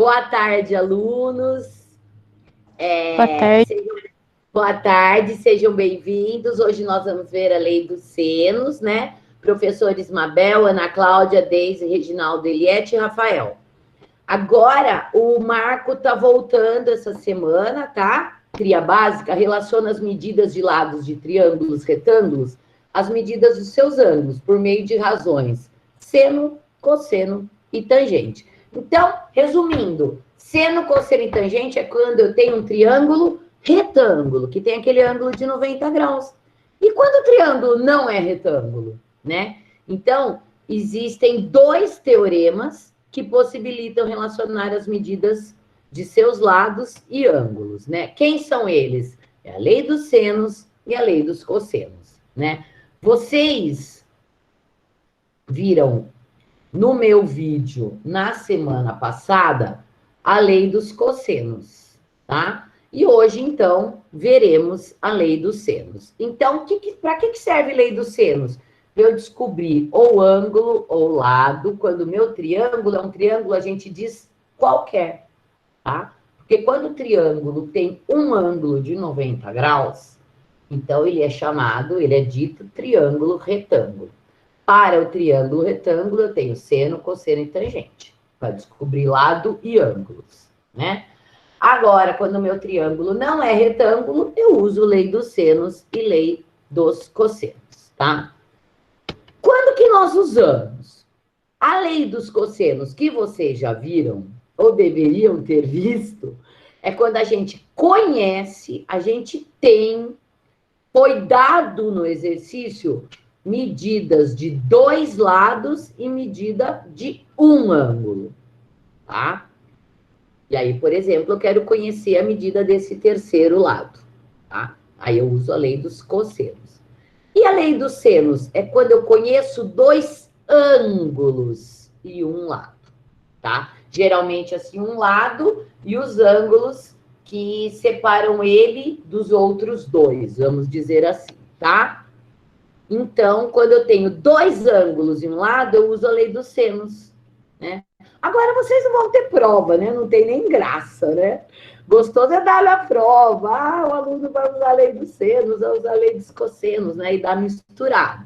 Boa tarde, alunos. Boa tarde. Boa tarde, sejam bem-vindos. Hoje nós vamos ver a lei dos senos, né? Professores Mabel, Ana Cláudia, Deise, Reginaldo, Eliette e Rafael. Agora, o Marco está voltando essa semana, tá? Cria básica, relaciona as medidas de lados de triângulos, retângulos, as medidas dos seus ângulos, por meio de razões seno, cosseno e tangente. Então, resumindo, seno, cosseno e tangente é quando eu tenho um triângulo retângulo, que tem aquele ângulo de 90 graus. E quando o triângulo não é retângulo, né? Então, existem dois teoremas que possibilitam relacionar as medidas de seus lados e ângulos, né? Quem são eles? É a lei dos senos e a lei dos cossenos, né? Vocês viram no meu vídeo, na semana passada, a lei dos cossenos, tá? E hoje, então, veremos a lei dos senos. Então, para que serve a lei dos senos? Eu descobri ou ângulo ou lado. Quando o meu triângulo é um triângulo, a gente diz qualquer, tá? Porque quando o triângulo tem um ângulo de 90 graus, então ele é dito triângulo retângulo. Para o triângulo retângulo, eu tenho seno, cosseno e tangente, para descobrir lado e ângulos, né? Agora, quando o meu triângulo não é retângulo, eu uso lei dos senos e lei dos cossenos, tá? Quando que nós usamos? A lei dos cossenos, que vocês já viram, ou deveriam ter visto, é quando a gente conhece, a gente tem, foi dado no exercício medidas de dois lados e medida de um ângulo, tá? E aí, por exemplo, eu quero conhecer a medida desse terceiro lado, tá? Aí eu uso a lei dos cossenos. E a lei dos senos é quando eu conheço dois ângulos e um lado, tá? Geralmente, assim, um lado e os ângulos que separam ele dos outros dois, vamos dizer assim, tá? Então, quando eu tenho dois ângulos em um lado, eu uso a lei dos senos, né? Agora, vocês não vão ter prova, né? Não tem nem graça, né? Gostoso é dar a prova. Ah, o aluno vai usar a lei dos senos, vai usar a lei dos cossenos, né? E dar misturado.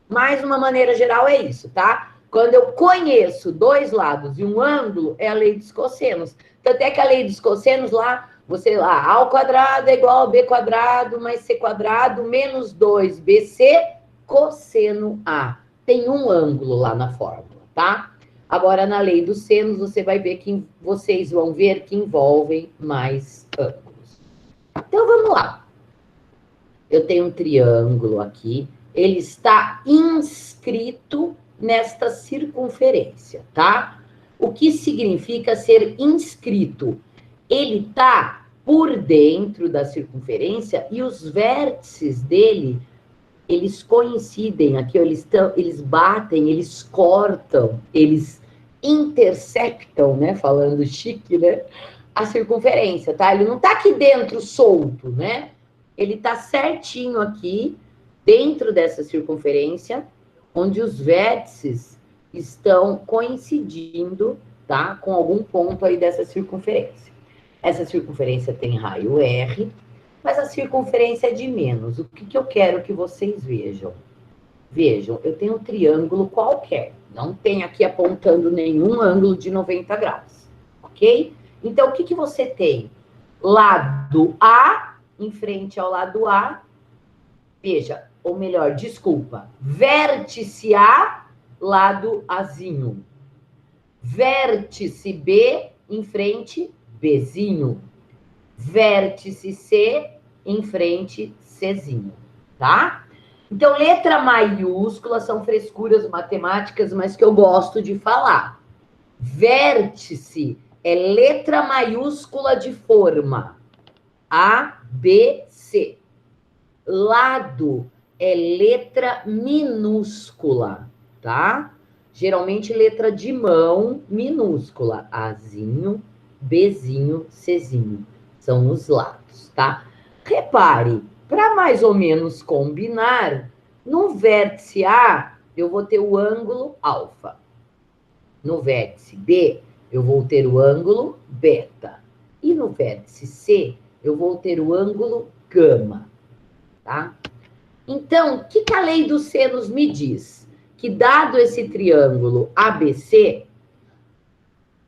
Mas, de uma maneira geral, é isso, tá? Quando eu conheço dois lados e um ângulo, é a lei dos cossenos. Tanto é que a lei dos cossenos lá, você lá, A ao quadrado é igual a B quadrado mais C quadrado menos 2BC cosseno A. Tem um ângulo lá na fórmula, tá? Agora, na lei dos senos, vocês vão ver que envolvem mais ângulos. Então, vamos lá. Eu tenho um triângulo aqui, ele está inscrito nesta circunferência, tá? O que significa ser inscrito? Ele está por dentro da circunferência e os vértices dele, eles coincidem aqui, eles batem, eles cortam, eles interceptam, né? Falando chique, né? A circunferência, tá? Ele não está aqui dentro solto, né? Ele está certinho aqui, dentro dessa circunferência, onde os vértices estão coincidindo, tá? Com algum ponto aí dessa circunferência. Essa circunferência tem raio R, mas a circunferência é de menos. O que eu quero que vocês vejam? Vejam, eu tenho um triângulo qualquer, não tem aqui apontando nenhum ângulo de 90 graus, ok? Então, o que você tem? Lado A, em frente ao lado A, veja, ou melhor, desculpa, vértice A, lado Azinho. Vértice B, em frente, Bzinho. Vértice C, em frente, Czinho, tá? Então, letra maiúscula são frescuras matemáticas, mas que eu gosto de falar. Vértice é letra maiúscula de forma. A, B, C. Lado é letra minúscula, tá? Geralmente letra de mão minúscula. Azinho, Bzinho, Czinho. São os lados, tá? Repare, para mais ou menos combinar, no vértice A, eu vou ter o ângulo alfa. No vértice B, eu vou ter o ângulo beta. E no vértice C, eu vou ter o ângulo gama, tá? Então, o que a lei dos senos me diz? Que dado esse triângulo ABC,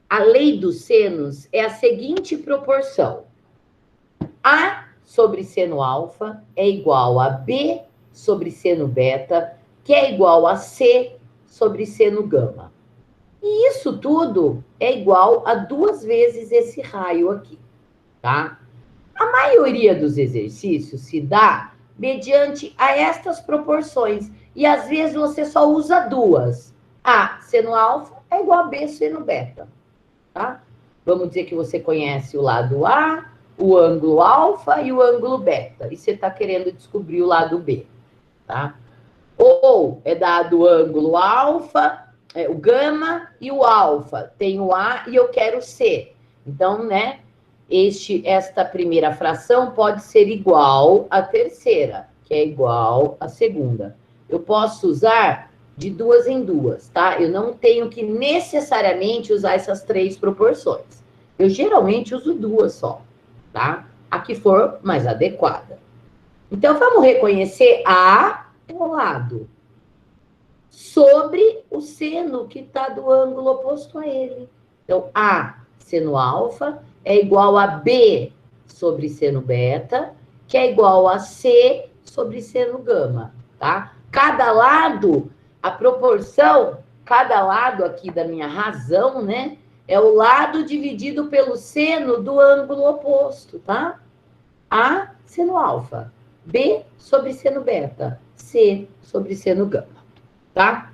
a lei dos senos é a seguinte proporção. A sobre seno alfa é igual a B sobre seno beta, que é igual a C sobre seno gama. E isso tudo é igual a 2 vezes esse raio aqui, tá? A maioria dos exercícios se dá mediante a estas proporções. E às vezes você só usa 2. A seno alfa é igual a B seno beta, tá? Vamos dizer que você conhece o lado A, o ângulo alfa e o ângulo beta. E você está querendo descobrir o lado B, tá? Ou é dado o ângulo alfa, o gama e o alfa. Tem o A e eu quero o C. Então, né, esta primeira fração pode ser igual à terceira, que é igual à segunda. Eu posso usar de 2 em 2, tá? Eu não tenho que necessariamente usar essas 3 proporções. Eu geralmente uso 2 só, tá? A que for mais adequada. Então, vamos reconhecer A, o lado, sobre o seno que está do ângulo oposto a ele. Então, A, seno alfa, é igual a B sobre seno beta, que é igual a C sobre seno gama, tá? Cada lado, a proporção, cada lado aqui da minha razão, né? É o lado dividido pelo seno do ângulo oposto, tá? A, seno alfa. B sobre seno beta. C sobre seno gama, tá?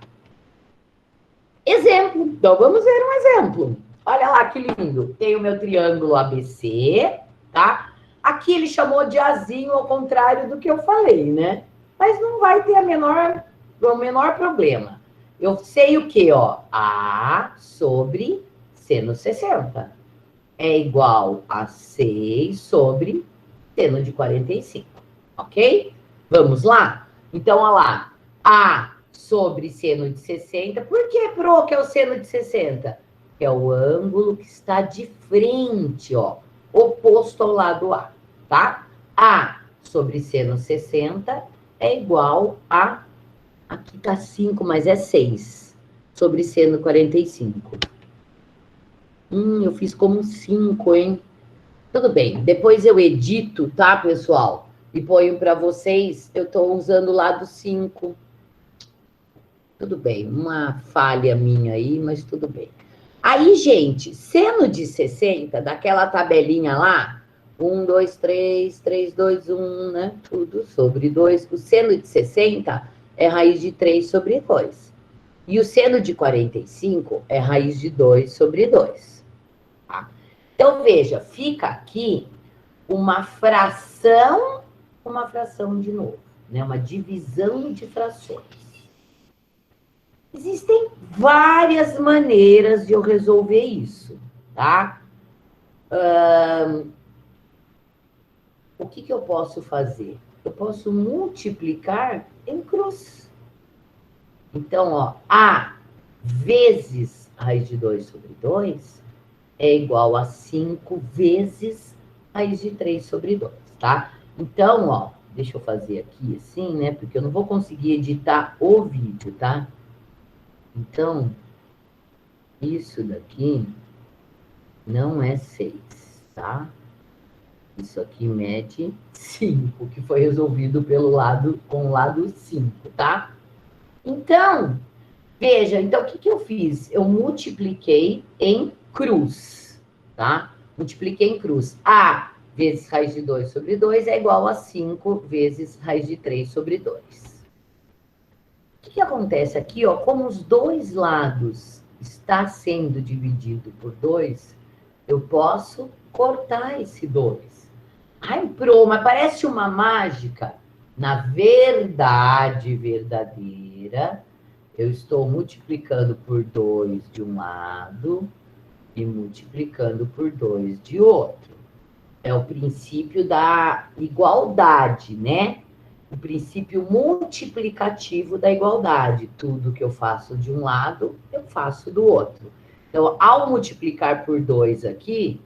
Exemplo. Então, vamos ver um exemplo. Olha lá que lindo. Tem o meu triângulo ABC, tá? Aqui ele chamou de azinho, ao contrário do que eu falei, né? Mas não vai ter o menor problema. Eu sei o quê, ó? A sobre seno 60 é igual a 6 sobre seno de 45, ok? Vamos lá? Então, olha lá. A sobre seno de 60. Por que, Pro, que é o seno de 60? Que é o ângulo que está de frente, ó, oposto ao lado A, tá? A sobre seno 60 é igual a... Aqui tá 5, mas é 6. Sobre seno 45. Eu fiz como um 5, hein? Tudo bem. Depois eu edito, tá, pessoal? E ponho para vocês. Eu estou usando o lado 5. Tudo bem. Uma falha minha aí, mas tudo bem. Aí, gente, seno de 60, daquela tabelinha lá, 1, 2, 3, 3, 2, 1, né? Tudo sobre 2. O seno de 60 é raiz de 3 sobre 2. E o seno de 45 é raiz de 2 sobre 2. Tá? Então, veja, fica aqui uma fração de novo, né? Uma divisão de frações. Existem várias maneiras de eu resolver isso, tá? O que eu posso fazer? Eu posso multiplicar em cruz. Então, ó, A vezes raiz de 2 sobre 2 é igual a 5 vezes raiz de 3 sobre 2, tá? Então, ó, deixa eu fazer aqui assim, né? Porque eu não vou conseguir editar o vídeo, tá? Então, isso daqui não é 6, tá? Isso aqui mede 5, que foi resolvido com o lado 5, tá? Então, veja, então o que eu fiz? Eu multipliquei em cruz, tá? Multipliquei em cruz. A vezes raiz de 2 sobre 2 é igual a 5 vezes raiz de 3 sobre 2. O que acontece aqui, ó? Como os dois lados está sendo dividido por 2, eu posso cortar esse 2. Ai, Pro, mas parece uma mágica. Na verdade verdadeira, eu estou multiplicando por 2 de um lado e multiplicando por 2 de outro. É o princípio da igualdade, né? O princípio multiplicativo da igualdade. Tudo que eu faço de um lado, eu faço do outro. Então, ao multiplicar por 2 aqui,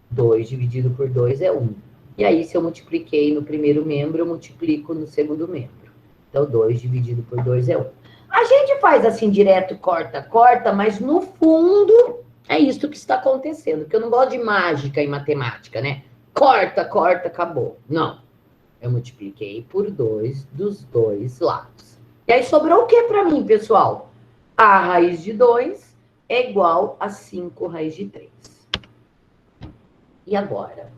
2 dividido por 2 é 1. E aí, se eu multipliquei no primeiro membro, eu multiplico no segundo membro. Então, 2 dividido por 2 é 1. A gente faz assim direto, corta, corta, mas no fundo é isso que está acontecendo. Porque eu não gosto de mágica em matemática, né? Corta, corta, acabou. Não. Eu multipliquei por 2 dos dois lados. E aí sobrou o que para mim, pessoal? A raiz de 2 é igual a 5 raiz de 3. E agora?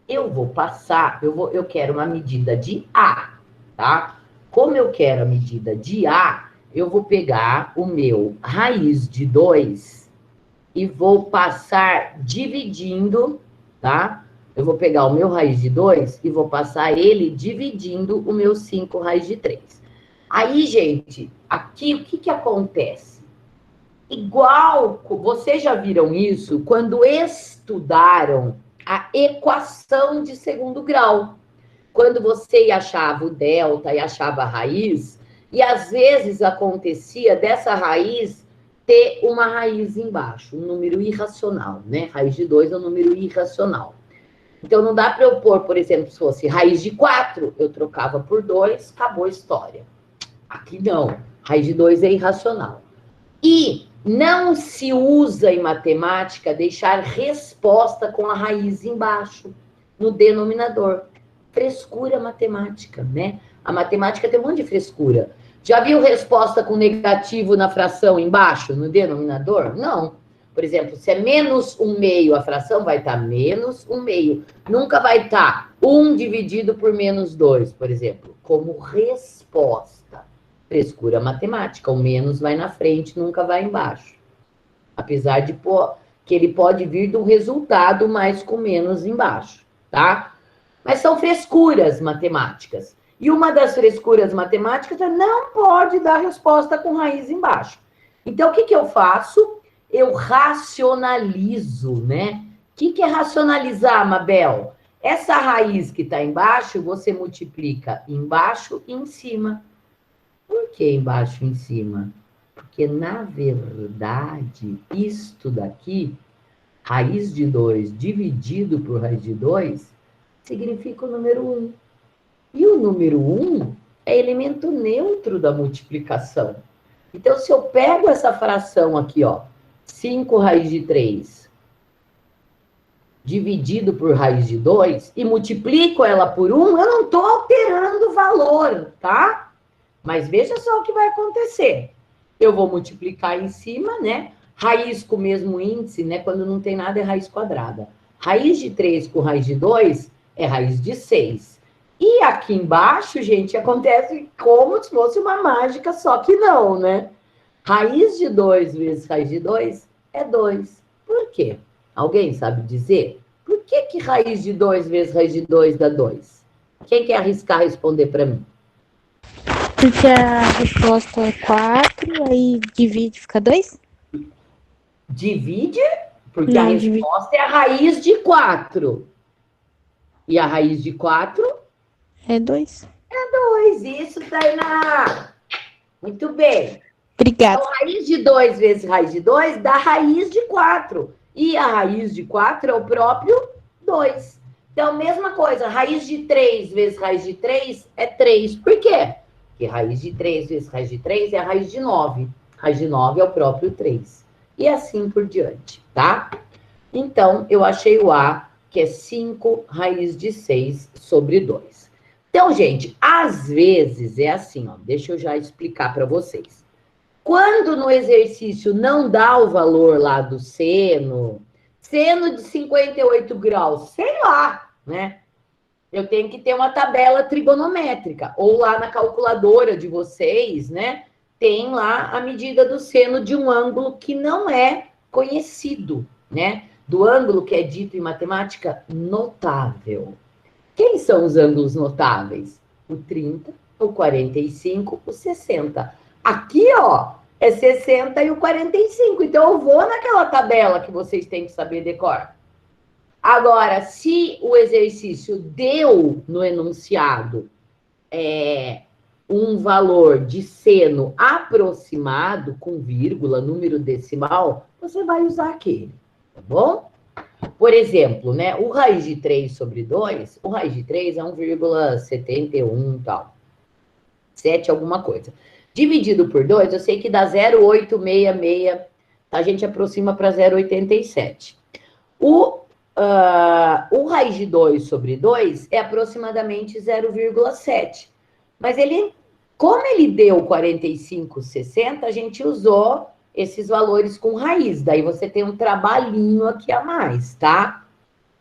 Eu vou passar, eu quero uma medida de A, tá? Como eu quero a medida de A, eu vou pegar o meu raiz de 2 e vou passar dividindo, tá? Eu vou pegar o meu raiz de 2 e vou passar ele dividindo o meu 5 raiz de 3. Aí, gente, aqui o que acontece? Igual, vocês já viram isso quando estudaram a equação de segundo grau. Quando você achava o delta e achava a raiz, e às vezes acontecia dessa raiz ter uma raiz embaixo, um número irracional, né? Raiz de 2 é um número irracional. Então, não dá para eu pôr, por exemplo, se fosse raiz de 4, eu trocava por 2, acabou a história. Aqui não, raiz de 2 é irracional. E não se usa em matemática deixar resposta com a raiz embaixo, no denominador. Frescura matemática, né? A matemática tem um monte de frescura. Já viu resposta com negativo na fração embaixo, no denominador? Não. Por exemplo, se é menos 1/2 a fração, vai estar menos 1/2. Nunca vai estar 1 dividido por menos 2, por exemplo, como resposta. Frescura matemática, o menos vai na frente, nunca vai embaixo. Apesar de que ele pode vir do resultado, mas com menos embaixo, tá? Mas são frescuras matemáticas. E uma das frescuras matemáticas é não pode dar resposta com raiz embaixo. Então, o que eu faço? Eu racionalizo, né? O que é racionalizar, Mabel? Essa raiz que está embaixo, você multiplica embaixo e em cima. Por que embaixo e em cima? Porque, na verdade, isto daqui, raiz de 2 dividido por raiz de 2, significa o número 1. E o número 1 é elemento neutro da multiplicação. Então, se eu pego essa fração aqui, ó, 5 raiz de 3 dividido por raiz de 2 e multiplico ela por 1, eu não estou alterando o valor, tá? Mas veja só o que vai acontecer. Eu vou multiplicar em cima, né? Raiz com o mesmo índice, né? Quando não tem nada é raiz quadrada. Raiz de 3 com raiz de 2 é raiz de 6. E aqui embaixo, gente, acontece como se fosse uma mágica, só que não, né? Raiz de 2 vezes raiz de 2 é 2. Por quê? Alguém sabe dizer? Por que raiz de 2 vezes raiz de 2 dá 2? Quem quer arriscar responder para mim? Porque a resposta é 4, aí divide, fica 2? Divide, porque Não, a resposta é a raiz de 4. E a raiz de 4? É 2. É 2. Isso, Tainá. Muito bem. Obrigada. Então, raiz de 2 vezes raiz de 2 dá raiz de 4. E a raiz de 4 é o próprio 2. Então, mesma coisa, raiz de 3 vezes raiz de 3 é 3. Por quê? Porque raiz de 3 vezes raiz de 3 é a raiz de 9. Raiz de 9 é o próprio 3. E assim por diante, tá? Então, eu achei o A, que é 5 raiz de 6 sobre 2. Então, gente, às vezes é assim, ó. Deixa eu já explicar para vocês. Quando no exercício não dá o valor lá do seno de 58 graus, sei lá, né? Eu tenho que ter uma tabela trigonométrica, ou lá na calculadora de vocês, né? Tem lá a medida do seno de um ângulo que não é conhecido, né? Do ângulo que é dito em matemática notável. Quem são os ângulos notáveis? O 30, o 45, o 60. Aqui, ó, é 60 e o 45. Então, eu vou naquela tabela que vocês têm que saber decorar. Agora, se o exercício deu no enunciado um valor de seno aproximado, com vírgula, número decimal, você vai usar aquele, tá bom? Por exemplo, né, o raiz de 3 sobre 2, o raiz de 3 é 1,71 e tal. 7 alguma coisa. Dividido por 2, eu sei que dá 0,866, a gente aproxima para 0,87. O raiz de 2 sobre 2 é aproximadamente 0,7. Mas como ele deu 45,60, a gente usou esses valores com raiz. Daí você tem um trabalhinho aqui a mais, tá?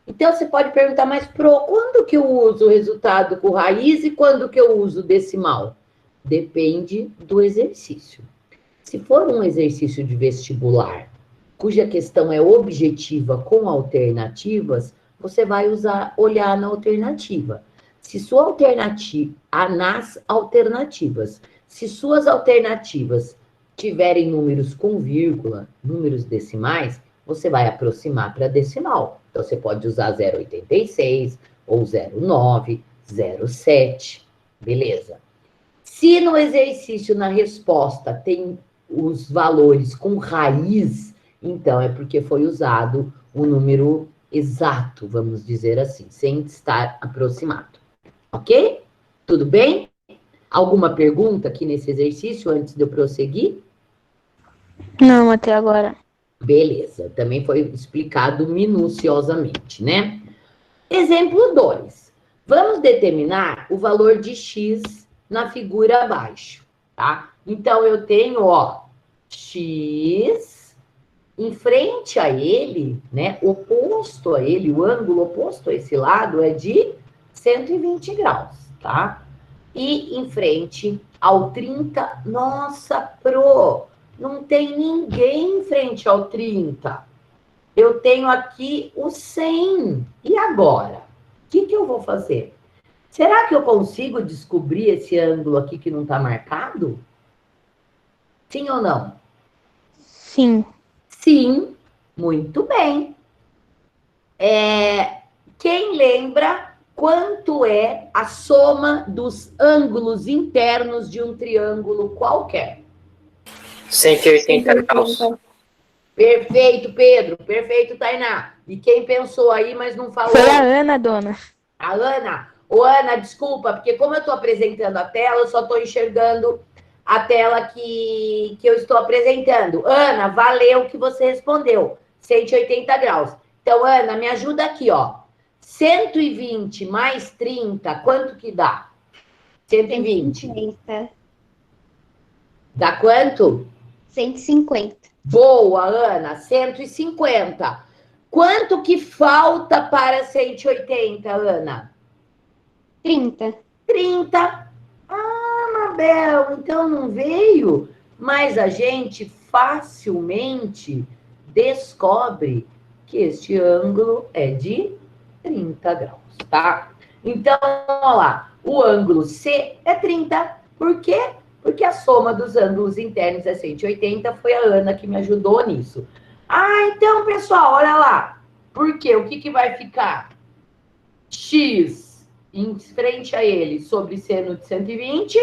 Então, você pode perguntar, mas, Pro, quando que eu uso o resultado com raiz e quando que eu uso decimal? Depende do exercício. Se for um exercício de vestibular, cuja questão é objetiva com alternativas, você vai olhar na alternativa. Se sua alternativa, nas alternativas, se suas alternativas tiverem números com vírgula, números decimais, você vai aproximar para decimal. Então, você pode usar 0,86 ou 0,9, 0,7, beleza? Se no exercício, na resposta, tem os valores com raiz, então é porque foi usado um número exato, vamos dizer assim, sem estar aproximado. Ok? Tudo bem? Alguma pergunta aqui nesse exercício antes de eu prosseguir? Não, até agora. Beleza, também foi explicado minuciosamente, né? Exemplo 2. Vamos determinar o valor de x na figura abaixo, tá? Então, eu tenho, ó, x, em frente a ele, né, oposto a ele, o ângulo oposto a esse lado é de 120 graus, tá? E em frente ao 30, nossa, Pro, não tem ninguém em frente ao 30. Eu tenho aqui o 100. E agora? O que eu vou fazer? Será que eu consigo descobrir esse ângulo aqui que não está marcado? Sim ou não? Sim. Sim, muito bem. Quem lembra quanto é a soma dos ângulos internos de um triângulo qualquer? 180 graus. Perfeito, Pedro. Perfeito, Tainá. E quem pensou aí, mas não falou? Foi a Ana, dona. A Ana? Ô, Ana, desculpa, porque como eu estou apresentando a tela, eu só estou enxergando a tela que eu estou apresentando. Ana, valeu que você respondeu. 180 graus. Então, Ana, me ajuda aqui, ó. 120 mais 30, quanto que dá? 120. 150. Dá quanto? 150. Boa, Ana, 150. Quanto que falta para 180, Ana? 30. 30. Ah, Mabel, então não veio? Mas a gente facilmente descobre que este ângulo é de 30 graus, tá? Então, olha lá, o ângulo C é 30. Por quê? Porque a soma dos ângulos internos é 180, foi a Ana que me ajudou nisso. Ah, então, pessoal, olha lá. Por quê? O que vai ficar? X em frente a ele sobre seno de 120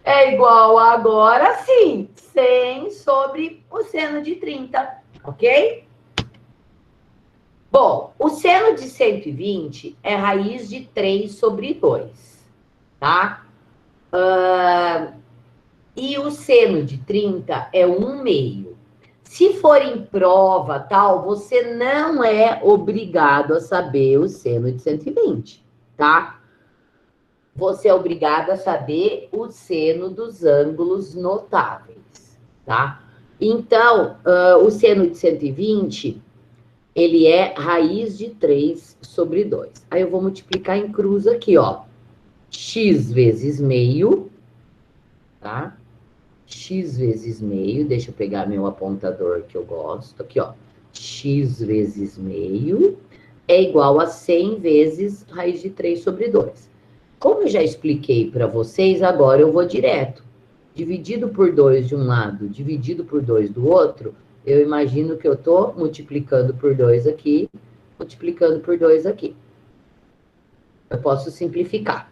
é igual a, agora sim, 100 sobre o seno de 30, ok? Bom, o seno de 120 é raiz de 3 sobre 2, tá? E o seno de 30 é 1/2. Se for em prova, tal, você não é obrigado a saber o seno de 120, tá? Você é obrigado a saber o seno dos ângulos notáveis, tá? Então, o seno de 120, ele é raiz de 3 sobre 2. Aí eu vou multiplicar em cruz aqui, ó. X vezes meio, tá? X vezes meio, deixa eu pegar meu apontador que eu gosto, aqui, ó. X vezes meio é igual a 100 vezes raiz de 3 sobre 2. Como eu já expliquei para vocês, agora eu vou direto. Dividido por 2 de um lado, dividido por 2 do outro, eu imagino que eu estou multiplicando por 2 aqui, multiplicando por 2 aqui. Eu posso simplificar.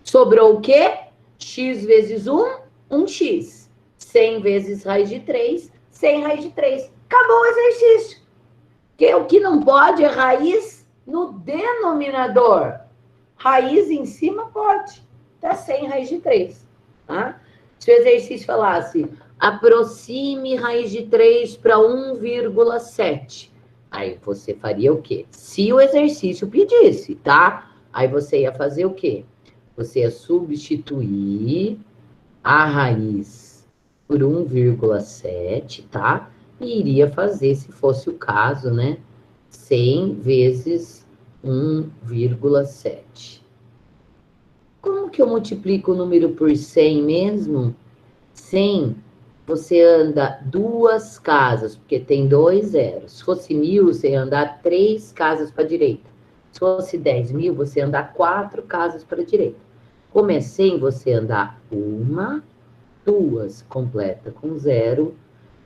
Sobrou o quê? x vezes 1, 1x. 100 vezes raiz de 3, 100 raiz de 3. Acabou o exercício. O que não pode é raiz no denominador. Raiz em cima pode. Tá 100 raiz de 3. Tá? Se o exercício falasse, aproxime raiz de 3 para 1,7. Aí você faria o quê? Se o exercício pedisse, tá? Aí você ia fazer o quê? Você ia substituir a raiz por 1,7, tá? E iria fazer, se fosse o caso, né? 100 vezes 1,7. Como que eu multiplico o número por 100 mesmo? 100, você anda 2 casas, porque tem 2 zeros. Se fosse 1.000, você ia andar 3 casas para a direita. Se fosse 10.000, você ia andar 4 casas para a direita. Como é 100, você andar 1, 2, completa com 0.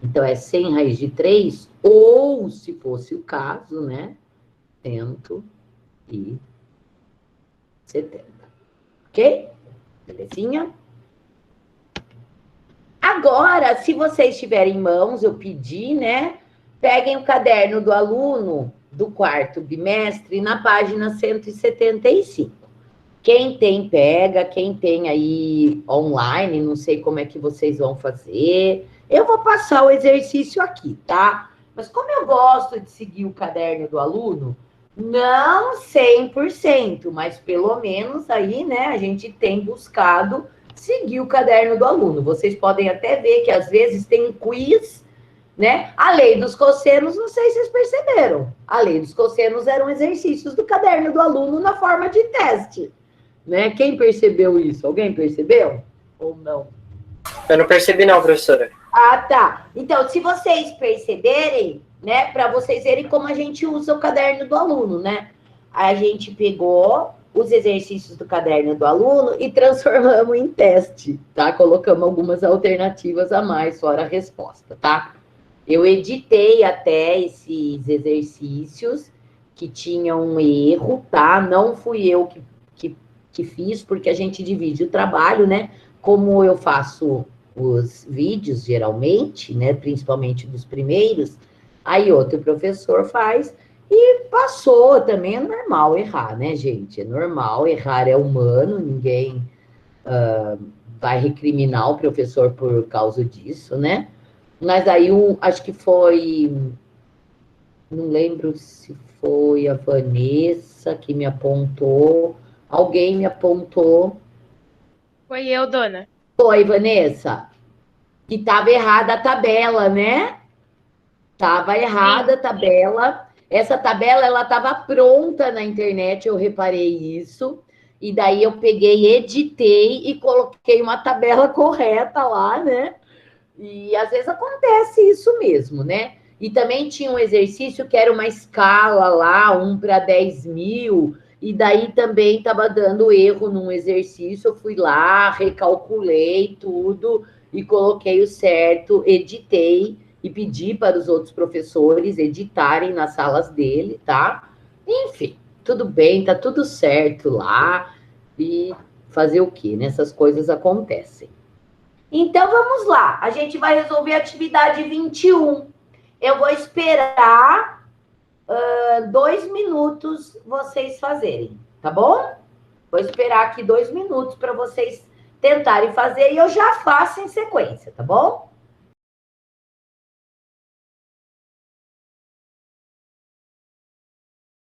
Então, é 100 raiz de 3, ou, se fosse o caso, né? 170. Ok? Belezinha? Agora, se vocês tiverem em mãos, eu pedi, né? Peguem o caderno do aluno do 4º bimestre na página 175. Quem tem, pega. Quem tem aí online, não sei como é que vocês vão fazer. Eu vou passar o exercício aqui, tá? Mas como eu gosto de seguir o caderno do aluno, não 100%, mas pelo menos aí, né, a gente tem buscado seguir o caderno do aluno. Vocês podem até ver que às vezes tem quiz, né? A lei dos cossenos, não sei se vocês perceberam. A lei dos cossenos eram exercícios do caderno do aluno na forma de teste, né? Quem percebeu isso? Alguém percebeu? Ou não? Eu não percebi não, professora. Ah, tá. Então, se vocês perceberem, né, para vocês verem como a gente usa o caderno do aluno, né? A gente pegou os exercícios do caderno do aluno e transformamos em teste, tá? Colocamos algumas alternativas a mais, fora a resposta, tá? Eu editei até esses exercícios que tinham um erro, tá? Não fui eu que fiz, porque a gente divide o trabalho, né? Como eu faço os vídeos, geralmente, né? Principalmente dos primeiros, aí outro professor faz e passou também. É normal errar, né, gente? É normal, errar é humano, ninguém vai recriminar o professor por causa disso, né? Mas aí, acho que foi, não lembro se foi a Vanessa que me apontou, alguém me apontou. Foi eu, dona. Foi, Vanessa, que estava errada a tabela, né? Estava errada a tabela. Essa tabela, ela estava pronta na internet, eu reparei isso. E daí eu peguei, editei e coloquei uma tabela correta lá, né? E às vezes acontece isso mesmo, né? E também tinha um exercício que era uma escala lá, 1 para 10.000, e daí também estava dando erro num exercício. Eu fui lá, recalculei tudo e coloquei o certo, editei e pedi para os outros professores editarem nas salas dele, tá? Enfim, tudo bem, tá tudo certo lá. E fazer o quê? Essas coisas acontecem. Então, vamos lá. A gente vai resolver a atividade 21. Eu vou esperar 2 minutos vocês fazerem, tá bom? Vou esperar aqui 2 minutos para vocês tentarem fazer e eu já faço em sequência, tá bom?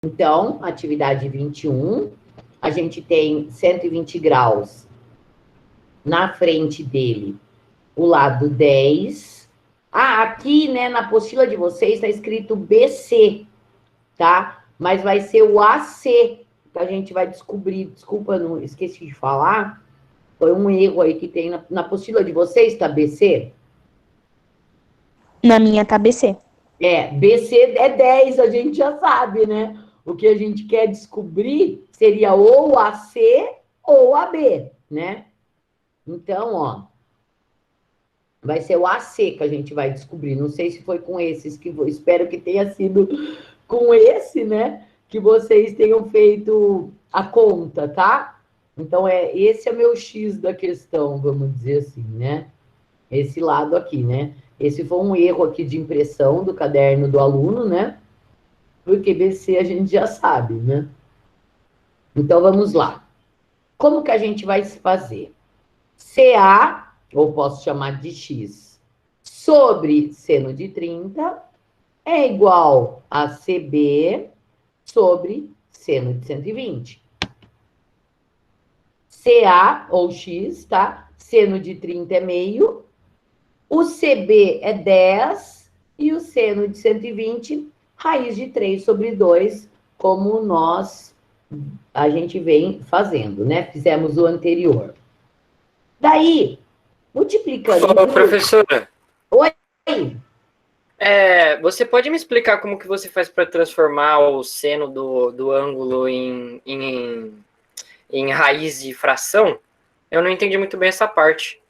Então, atividade 21, a gente tem 120 graus na frente dele, o lado 10. Ah, aqui, né, na apostila de vocês está escrito BC, tá? Mas vai ser o AC que a gente vai descobrir. Desculpa, não esqueci de falar. Foi um erro aí que tem na apostila de vocês, tá BC? Na minha tá BC. BC é 10, a gente já sabe, né? O que a gente quer descobrir seria ou AC ou AB, né? Então, ó, vai ser o AC que a gente vai descobrir. Não sei se foi com esses que espero que tenha sido com esse, né? Que vocês tenham feito a conta, tá? Então, esse é meu X da questão, vamos dizer assim, né? Esse lado aqui, né? Esse foi um erro aqui de impressão do caderno do aluno, né? Porque BC a gente já sabe, né? Então, vamos lá. Como que a gente vai fazer? CA, ou posso chamar de X, sobre seno de 30 é igual a CB sobre seno de 120. CA, ou X, tá? Seno de 30 é meio. O CB é 10. E o seno de 120, raiz de 3 sobre 2, como a gente vem fazendo, né? Fizemos o anterior. Daí, multiplicando Ô, professora, Oi! você pode me explicar como que você faz para transformar o seno do ângulo em raiz de fração? Eu não entendi muito bem essa parte.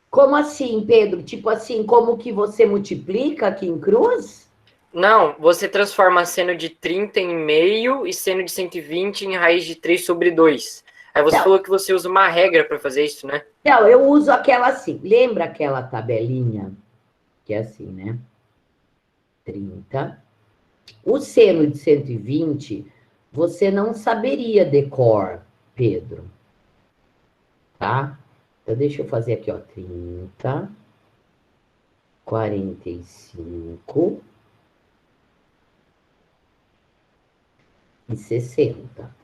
Como assim, Pedro? Tipo assim, como que você multiplica aqui em cruz? Não, você transforma seno de 30 em meio e seno de 120 em raiz de 3 sobre 2. Aí você Não, falou que você usa uma regra para fazer isso, né? não, eu uso aquela assim. Lembra aquela tabelinha? Que é assim, né? 30. O seno de 120, você não saberia decor, Pedro. Tá? Então, deixa eu fazer aqui, ó. 30, 45 e 60.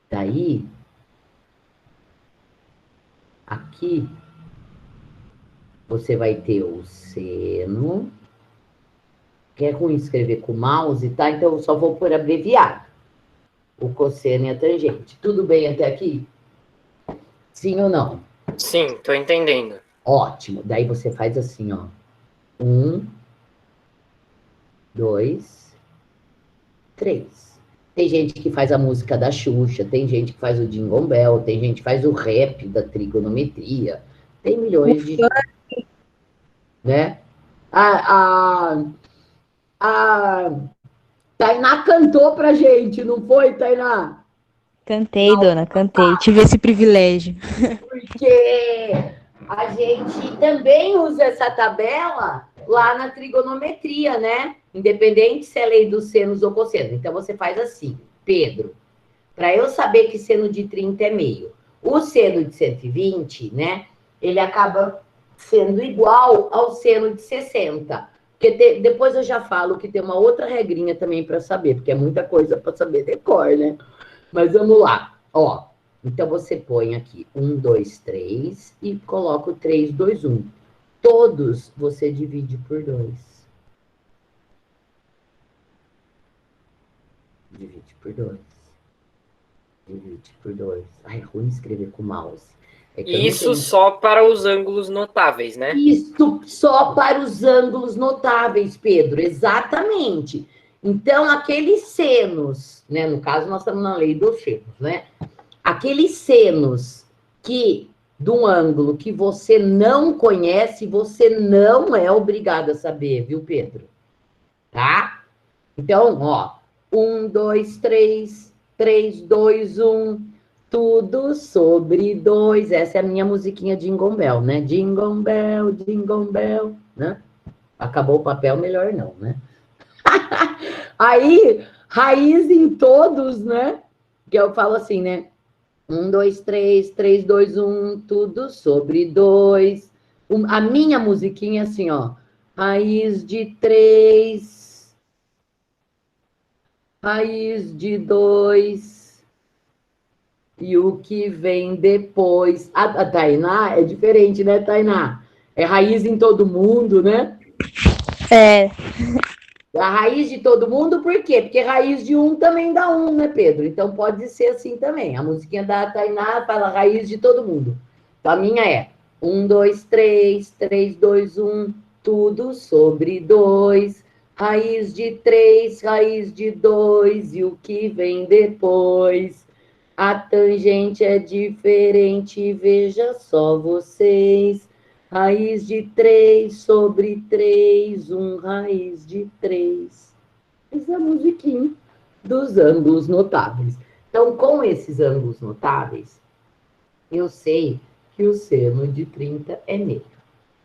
Daí, aqui, você vai ter o seno, que é ruim escrever com o mouse, tá? Então, eu só vou por abreviado. O cosseno e a tangente. Tudo bem até aqui? Sim ou não? Sim, tô entendendo. Ótimo. Daí você faz assim, ó. 1, 2, 3. Tem gente que faz a música da Xuxa, tem gente que faz o Jingle Bell, tem gente que faz o rap da trigonometria. Tem milhões de... Né? A, a, a Tainá cantou pra gente, não foi, Tainá? Cantei, dona, cantei. Tive esse privilégio. Porque a gente também usa essa tabela lá na trigonometria, né? Independente se é lei dos senos ou cossenos. Então, você faz assim, Pedro, para eu saber que seno de 30 é meio. O seno de 120, né? Ele acaba sendo igual ao seno de 60. Porque depois eu já falo que tem uma outra regrinha também para saber, porque é muita coisa para saber decor, né? Mas vamos lá, ó. Então, você põe aqui 1, 2, 3 e coloca o 3, 2, 1. Todos você divide por 2. Divide por 2. Divide por 2. Ai, é ruim escrever com mouse. É que eu não Isso tenho... só para os ângulos notáveis, né? Isso só para os ângulos notáveis, Pedro. Exatamente. Então, aqueles senos, né? No caso, nós estamos na lei dos senos, né? Aqueles senos que de um ângulo que você não conhece, você não é obrigado a saber, viu, Pedro? Tá? Então, ó, 1, 2, 3, 3, 2, 1, tudo sobre 2. Essa é a minha musiquinha Jingle Bell, né? Jingle Bell, né? Acabou o papel, melhor não, né? Aí, raiz em todos, né? Que eu falo assim, né? 1, 2, 3, 3, 2, 1, tudo sobre 2. A minha musiquinha é assim, ó. Raiz de 3, raiz de 2, e o que vem depois. A Tainá é diferente, né, Tainá? É raiz em todo mundo, né? É, A raiz de todo mundo, por quê? Porque raiz de um também dá um, né, Pedro? Então pode ser assim também. A musiquinha da Tainá fala raiz de todo mundo. Então a minha é 1, 2, 3, 3, 2, 1, tudo sobre 2. Raiz de 3, raiz de 2, e o que vem depois? A tangente é diferente, veja só vocês. Raiz de 3 sobre 3, raiz de 3. Essa é a musiquinha dos ângulos notáveis. Então, com esses ângulos notáveis, eu sei que o seno de 30 é meio.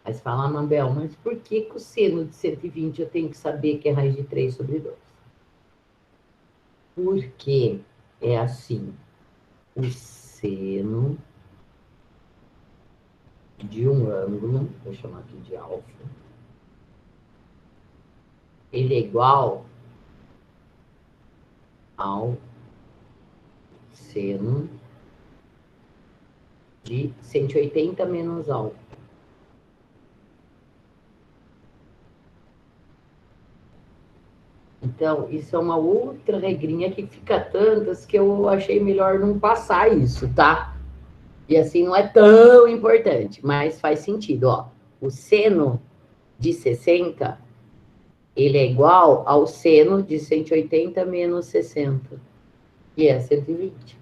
Aí você fala, Mabel, mas por que o seno de 120 eu tenho que saber que é raiz de 3 sobre 2? Porque é assim, o seno de um ângulo, vou chamar aqui de alfa, ele é igual ao seno de 180 menos alfa. Então, isso é uma outra regrinha que fica tantas que eu achei melhor não passar isso, tá? E assim não é tão importante, mas faz sentido, ó. O seno de 60, ele é igual ao seno de 180 menos 60, que é 120.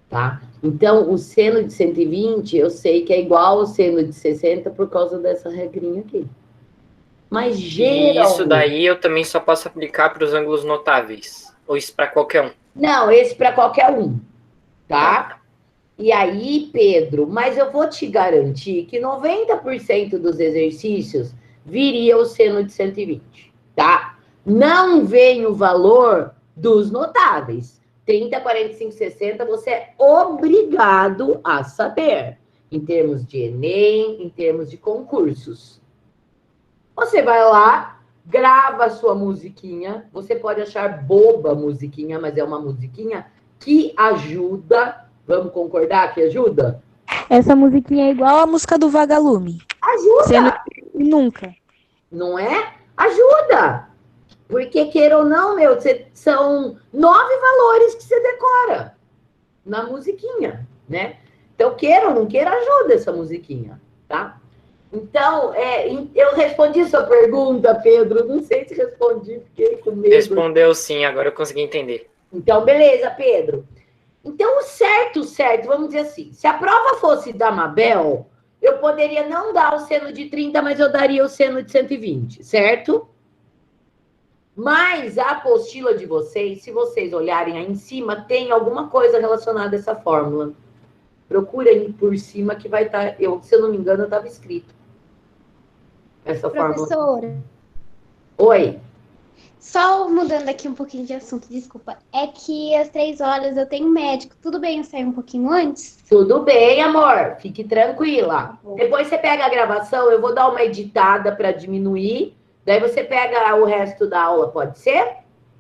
Tá? Então, o seno de 120, eu sei que é igual ao seno de 60 por causa dessa regrinha aqui. Mas E geralmente... isso daí eu também só posso aplicar para os ângulos notáveis. Ou isso para qualquer um? Não, esse para qualquer um, tá? E aí, Pedro, mas eu vou te garantir que 90% dos exercícios viria o seno de 120, tá? Não vem o valor dos notáveis. 30, 45, 60, você é obrigado a saber, em termos de Enem, em termos de concursos. Você vai lá, grava a sua musiquinha, você pode achar boba a musiquinha, mas é uma musiquinha que ajuda. Vamos concordar que ajuda? Essa musiquinha é igual a música do Vagalume. Ajuda! Sendo nunca. Não é? Ajuda! Porque, queira ou não, meu, são 9 valores que você decora na musiquinha, né? Então, queira ou não queira, ajuda essa musiquinha, tá? Então, eu respondi sua pergunta, Pedro. Não sei se respondi, fiquei com medo. Respondeu sim, agora eu consegui entender. Então, beleza, Pedro. Então, o certo, vamos dizer assim, se a prova fosse da Mabel, eu poderia não dar o seno de 30, mas eu daria o seno de 120, certo? Mas a apostila de vocês, se vocês olharem aí em cima, tem alguma coisa relacionada a essa fórmula. Procurem por cima que vai estar, se eu não me engano, estava escrito. Essa fórmula. Professora, Oi. só mudando aqui um pouquinho de assunto, desculpa. É que às 3 horas eu tenho médico. Tudo bem eu sair um pouquinho antes? Tudo bem, amor. Fique tranquila. Depois você pega a gravação, eu vou dar uma editada para diminuir. Daí você pega o resto da aula, pode ser?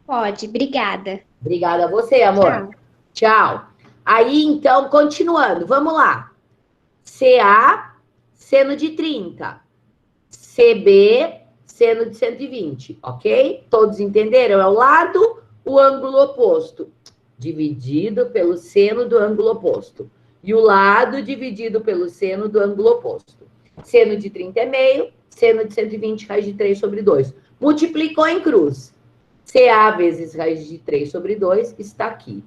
Pode, obrigada. Obrigada a você, amor. Tchau. Aí, então, continuando. Vamos lá. CA, seno de 30. CB, seno de 120, ok? Todos entenderam? É o lado, o ângulo oposto, dividido pelo seno do ângulo oposto. E o lado dividido pelo seno do ângulo oposto. Seno de 30 é meio, seno de 120, raiz de 3 sobre 2. Multiplicou em cruz. CA vezes raiz de 3 sobre 2 está aqui.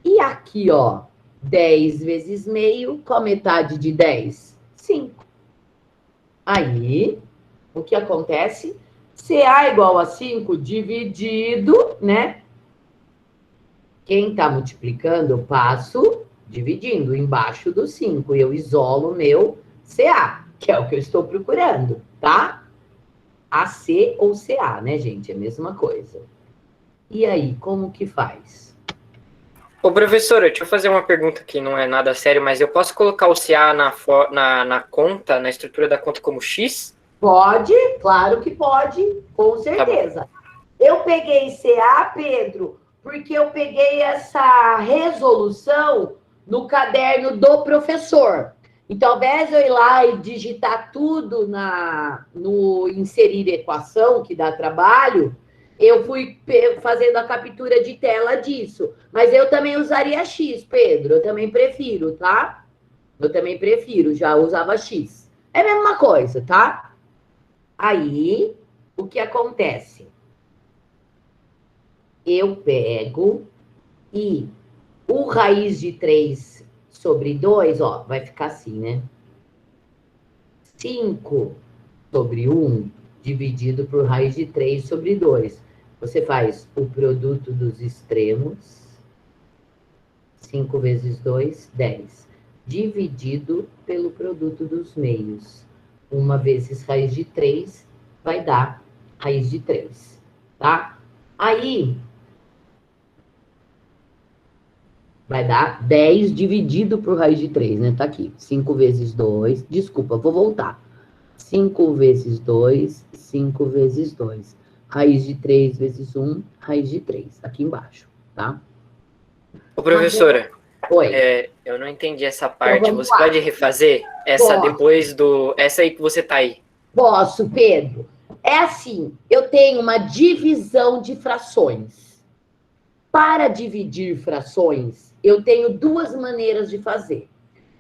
E aqui, ó, 10 vezes meio, qual a metade de 10? 5. Aí, o que acontece? CA igual a 5 dividido, né? Quem está multiplicando, eu passo dividindo embaixo do 5. E eu isolo o meu CA, que é o que eu estou procurando, tá? AC ou CA, né, gente? É a mesma coisa. E aí, como que faz? Ô, professora, deixa eu fazer uma pergunta que não é nada sério, mas eu posso colocar o CA na conta, na estrutura da conta como X? Pode, claro que pode, com certeza. Eu peguei CA, Pedro, porque eu peguei essa resolução no caderno do professor. Então, ao invés de eu ir lá e digitar tudo no inserir equação, que dá trabalho, eu fui fazendo a captura de tela disso. Mas eu também usaria X, Pedro. Eu também prefiro, tá? Eu também prefiro, já usava X. É a mesma coisa, tá? Aí, o que acontece? Eu pego e o raiz de 3 sobre 2, ó, vai ficar assim, né? 5 sobre 1 dividido por raiz de 3 sobre 2. Você faz o produto dos extremos 5 vezes 2, 10. Dividido pelo produto dos meios. 1 vezes raiz de 3 vai dar raiz de 3, tá? Aí, vai dar 10 dividido por raiz de 3, né? Tá aqui. 5 vezes 2. Desculpa, vou voltar. 5 vezes 2, 5 vezes 2. Raiz de 3 vezes 1, raiz de 3. Aqui embaixo, tá? Ô, professora, Oi. eu não entendi essa parte. vamos Você lá. pode refazer essa Posso. depois do... Essa aí que você tá aí. Posso, Pedro. É assim, eu tenho uma divisão de frações. Para dividir frações, eu tenho duas maneiras de fazer.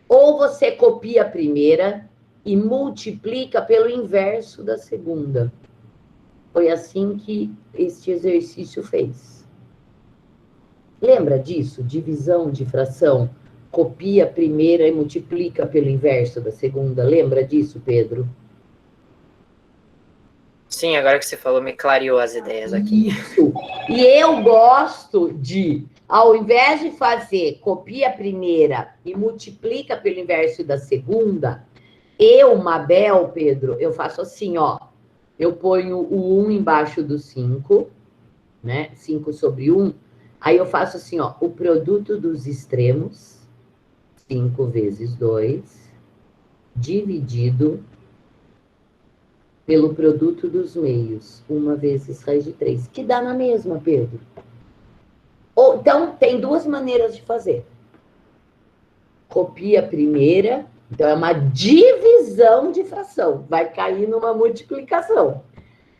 Ou você copia a primeira e multiplica pelo inverso da segunda. Foi assim que este exercício fez. Lembra disso? Divisão de fração. Copia a primeira e multiplica pelo inverso da segunda. Lembra disso, Pedro? Sim, agora que você falou, me clareou as ideias aqui. Isso. E eu gosto de, ao invés de fazer copia a primeira e multiplica pelo inverso da segunda, eu, Mabel, Pedro, eu faço assim, ó. Eu ponho o 1 embaixo do 5, né? 5 sobre 1. Aí eu faço assim, ó. O produto dos extremos, 5 vezes 2, dividido pelo produto dos meios, 1 vezes raiz de 3, que dá na mesma, Pedro. Ou, então, tem duas maneiras de fazer. Copia a primeira, então é uma divisão de fração, vai cair numa multiplicação.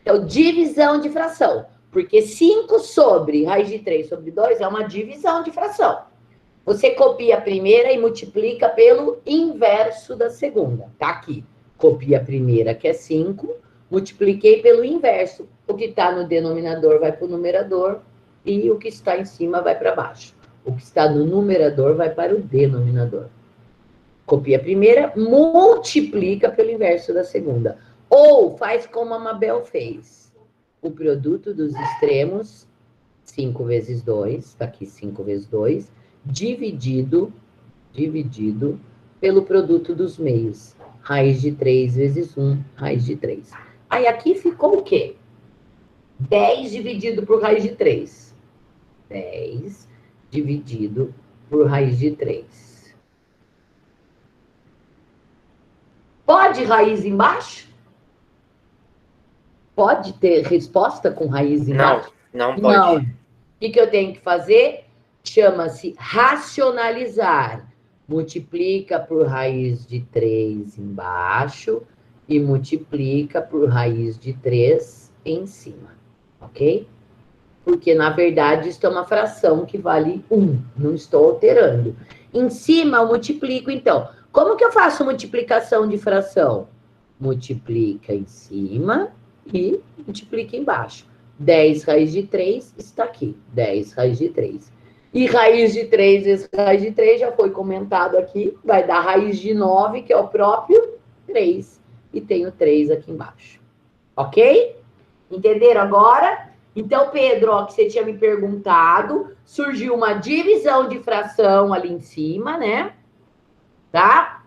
Então, divisão de fração, porque 5 sobre raiz de 3 sobre 2 é uma divisão de fração. Você copia a primeira e multiplica pelo inverso da segunda, tá aqui. Copia a primeira, que é 5, multipliquei pelo inverso. O que está no denominador vai para o numerador e o que está em cima vai para baixo. O que está no numerador vai para o denominador. Copia a primeira, multiplica pelo inverso da segunda. Ou faz como a Mabel fez. O produto dos extremos, 5 vezes 2, está aqui 5 vezes 2, dividido pelo produto dos meios. Raiz de 3 vezes 1, raiz de 3. Aí aqui ficou o quê? 10 dividido por raiz de 3. 10 dividido por raiz de 3. Pode raiz embaixo? Pode ter resposta com raiz embaixo? Não pode. Não. O que eu tenho que fazer? Chama-se racionalizar. Multiplica por raiz de 3 embaixo e multiplica por raiz de 3 em cima, ok? Porque, na verdade, isso é uma fração que vale 1, não estou alterando. Em cima, eu multiplico, então. Como que eu faço multiplicação de fração? Multiplica em cima e multiplica embaixo. 10 raiz de 3 está aqui, 10 raiz de 3. E raiz de 3 vezes raiz de 3 já foi comentado aqui, vai dar raiz de 9, que é o próprio 3. E tenho 3 aqui embaixo. Ok? Entenderam agora? Então, Pedro, ó, que você tinha me perguntado, surgiu uma divisão de fração ali em cima, né? Tá?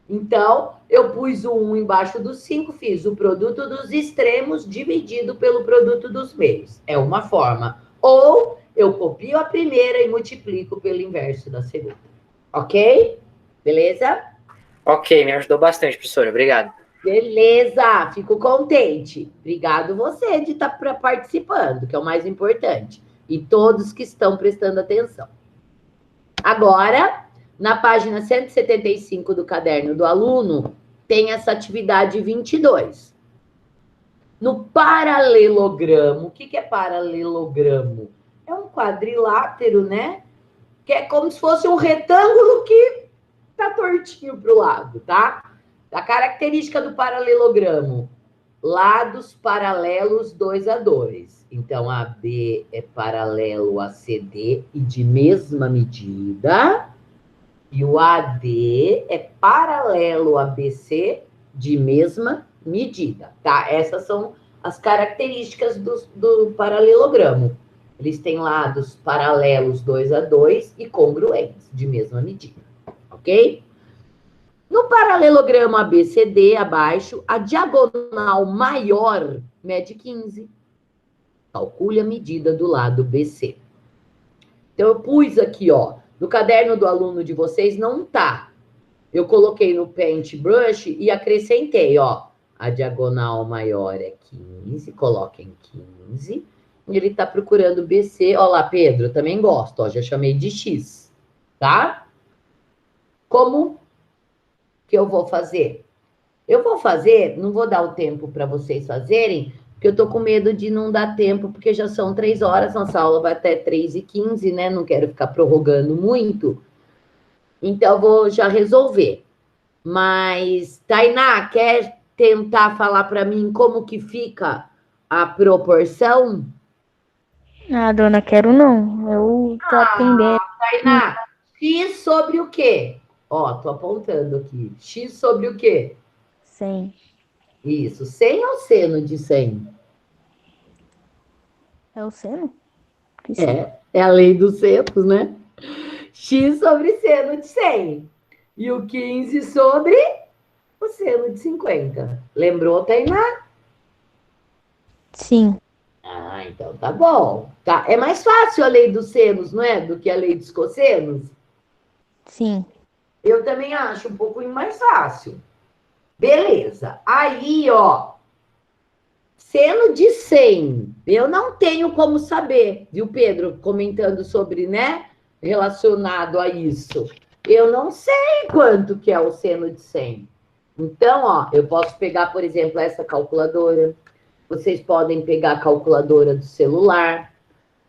Então, eu pus o 1 embaixo do 5, fiz o produto dos extremos dividido pelo produto dos meios. É uma forma. Ou eu copio a primeira e multiplico pelo inverso da segunda. Ok? Beleza? Ok, me ajudou bastante, professora. Obrigado. Beleza, fico contente. Obrigado você de estar participando, que é o mais importante. E todos que estão prestando atenção. Agora, na página 175 do caderno do aluno, tem essa atividade 22. No paralelogramo, o que é paralelogramo? É um quadrilátero, né? Que é como se fosse um retângulo que tá tortinho para o lado, tá? A característica do paralelogramo, lados paralelos 2 a 2. Então, AB é paralelo a CD e de mesma medida. E o AD é paralelo a BC de mesma medida, tá? Essas são as características do paralelogramo. Eles têm lados paralelos 2 a 2 e congruentes, de mesma medida, ok? No paralelogramo ABCD, abaixo, a diagonal maior mede 15. Calcule a medida do lado BC. Então, eu pus aqui, ó, no caderno do aluno de vocês não tá. Eu coloquei no Paintbrush e acrescentei, ó, a diagonal maior é 15, coloquem 15. E ele tá procurando BC. Ó lá, Pedro, também gosto, ó, já chamei de X, tá? Como que eu vou fazer? Eu vou fazer, não vou dar o tempo para vocês fazerem, porque eu tô com medo de não dar tempo, porque já são 3 horas, nossa aula vai até 3h15, né? Não quero ficar prorrogando muito. Então, eu vou já resolver. Mas, Tainá, quer tentar falar para mim como que fica a proporção? Ah, dona, quero não. Eu tô aprendendo. Tainá, x sobre o quê? Ó, tô apontando aqui. X sobre o quê? 100. Isso, 100 ou seno de 100? É o seno? Que seno? É a lei dos senos, né? X sobre seno de 100. E o 15 sobre o seno de 50. Lembrou, Tainá? Sim. Ah, então tá bom. Tá. É mais fácil a lei dos senos, não é? Do que a lei dos cossenos? Sim. Eu também acho um pouco mais fácil. Beleza. Aí, ó. Seno de 100. Eu não tenho como saber, viu, Pedro? Comentando sobre, né? Relacionado a isso. Eu não sei quanto que é o seno de 100. Então, ó, eu posso pegar, por exemplo, essa calculadora. Vocês podem pegar a calculadora do celular.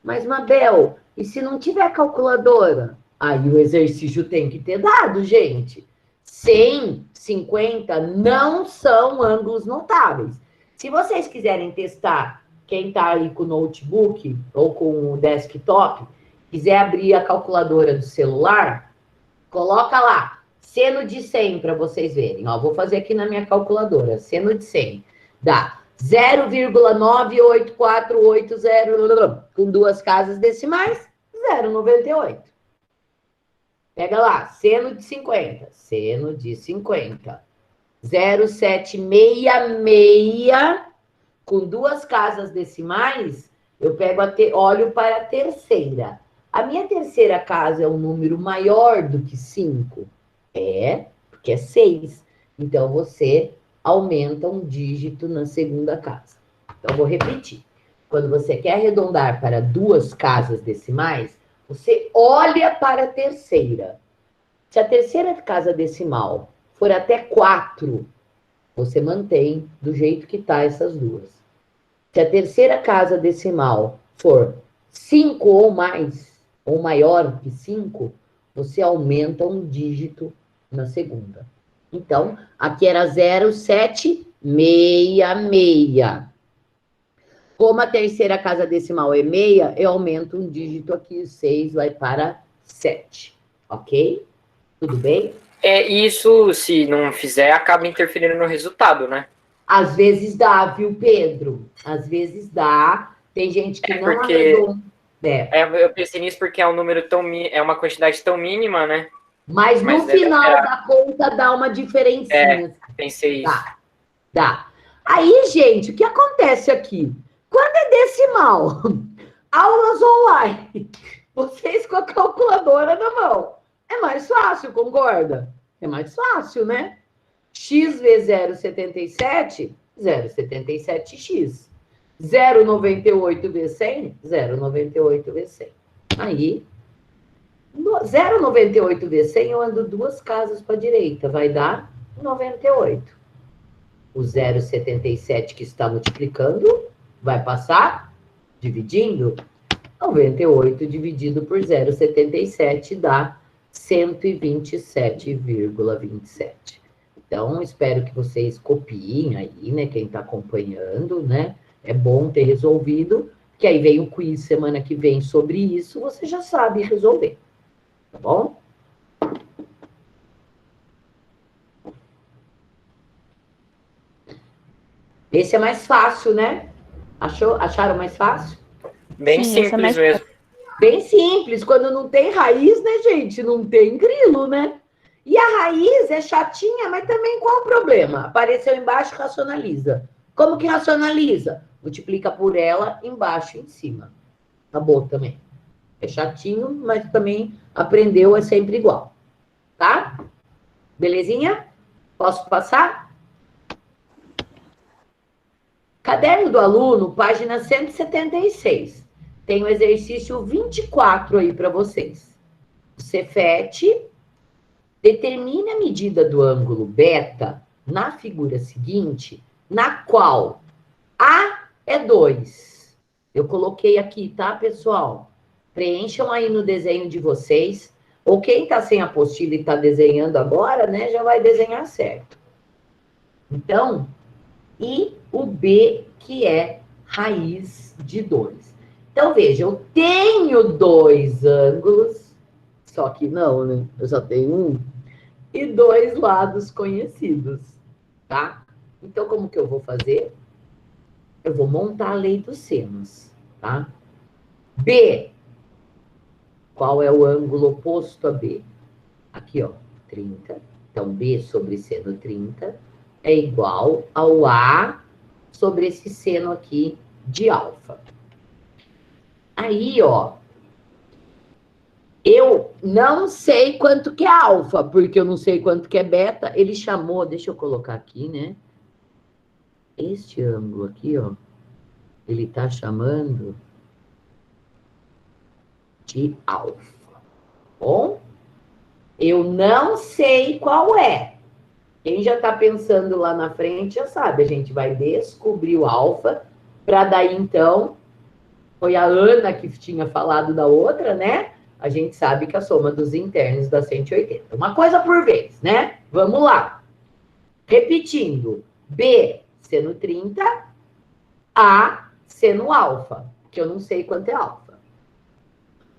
Mas, Mabel, e se não tiver calculadora? Aí o exercício tem que ter dado, gente. 100, 50 não são ângulos notáveis. Se vocês quiserem testar, quem está aí com o notebook ou com o desktop, quiser abrir a calculadora do celular, coloca lá, seno de 100 para vocês verem. Ó, vou fazer aqui na minha calculadora, seno de 100. Dá 0,98480, com 2 casas decimais, 0,98. Pega lá, seno de 50. Seno de 50. 0,766, com 2 casas decimais, eu pego olho para a terceira. A minha terceira casa é um número maior do que 5? É, porque é 6. Então, você aumenta um dígito na segunda casa. Então, vou repetir. Quando você quer arredondar para 2 casas decimais, você olha para a terceira. Se a terceira casa decimal for até 4, você mantém do jeito que está essas duas. Se a terceira casa decimal for 5 ou mais, ou maior que 5, você aumenta um dígito na segunda. Então, aqui era 0,766. Como a terceira casa decimal é meia, eu aumento um dígito aqui, 6 vai para 7. Ok? Tudo bem? Isso, se não fizer, acaba interferindo no resultado, né? Às vezes dá, viu, Pedro? Às vezes dá. Tem gente que não arredonda. Eu pensei nisso porque é um número é uma quantidade tão mínima, né? Mas no final da conta dá uma diferencinha. Pensei isso. Dá. Aí, gente, o que acontece aqui? Quando é decimal, aulas online, vocês com a calculadora na mão, é mais fácil, concorda? É mais fácil, né? X vezes 0,77, 0,77x. 0,98 vezes 100, 0,98 vezes 100. Aí, 0,98 vezes 100, eu ando 2 casas para a direita, vai dar 98. O 0,77 que está multiplicando vai passar dividindo. 98 dividido por 0,77 dá 127,27. Então, espero que vocês copiem aí, né? Quem está acompanhando, né? É bom ter resolvido, que aí vem o quiz semana que vem sobre isso, você já sabe resolver. Tá bom? Esse é mais fácil, né? Acharam mais fácil? Bem Sim, essa é simples mais mesmo. Bem simples, quando não tem raiz, né, gente? Não tem grilo, né? E a raiz é chatinha, mas também qual o problema? Apareceu embaixo, racionaliza. Como que racionaliza? Multiplica por ela embaixo e em cima. Acabou também. É chatinho, mas também aprendeu, é sempre igual. Tá? Belezinha? Posso passar? Caderno do aluno, página 176. Tem o exercício 24 aí para vocês. O Cefete determine a medida do ângulo beta na figura seguinte, na qual A é 2. Eu coloquei aqui, tá, pessoal? Preencham aí no desenho de vocês. Ou quem está sem apostila e está desenhando agora, né, já vai desenhar certo. Então, e o B, que é raiz de 2. Então, veja, eu tenho 2 ângulos, só que não, né? Eu só tenho um. E 2 lados conhecidos, tá? Então, como que eu vou fazer? Eu vou montar a lei dos senos, tá? B. Qual é o ângulo oposto a B? Aqui, ó, 30. Então, B sobre seno 30 é igual ao A sobre esse seno aqui de alfa. Aí, ó, eu não sei quanto que é alfa, porque eu não sei quanto que é beta. Ele chamou, deixa eu colocar aqui, né? Este ângulo aqui, ó, ele tá chamando de alfa. Bom, eu não sei qual é. Quem já tá pensando lá na frente já sabe, a gente vai descobrir o alfa, para daí então, foi a Ana que tinha falado da outra, né? A gente sabe que a soma dos internos dá 180. Uma coisa por vez, né? Vamos lá. Repetindo. B, seno 30. A, seno alfa. Que eu não sei quanto é alfa.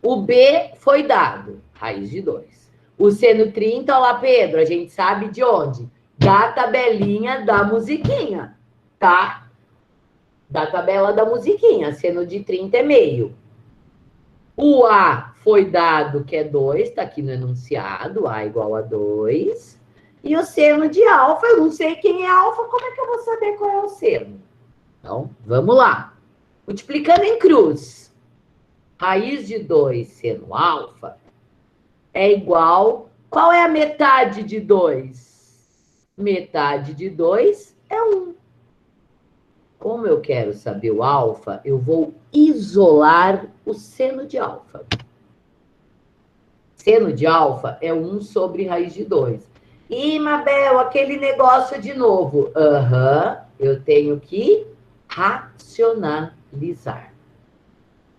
O B foi dado. Raiz de 2. O seno 30, olha lá, Pedro, a gente sabe de onde? Da tabelinha da musiquinha, tá? Da tabela da musiquinha. Seno de 30 é meio. O A foi dado que é 2, está aqui no enunciado, A igual a 2. E o seno de alfa, eu não sei quem é alfa, como é que eu vou saber qual é o seno? Então, vamos lá. Multiplicando em cruz. Raiz de 2 seno alfa é igual... Qual é a metade de 2? Metade de 2 é 1. Como eu quero saber o alfa, eu vou isolar o seno de alfa. Seno de alfa é 1 sobre raiz de 2. Ih, Mabel, aquele negócio de novo. Eu tenho que racionalizar.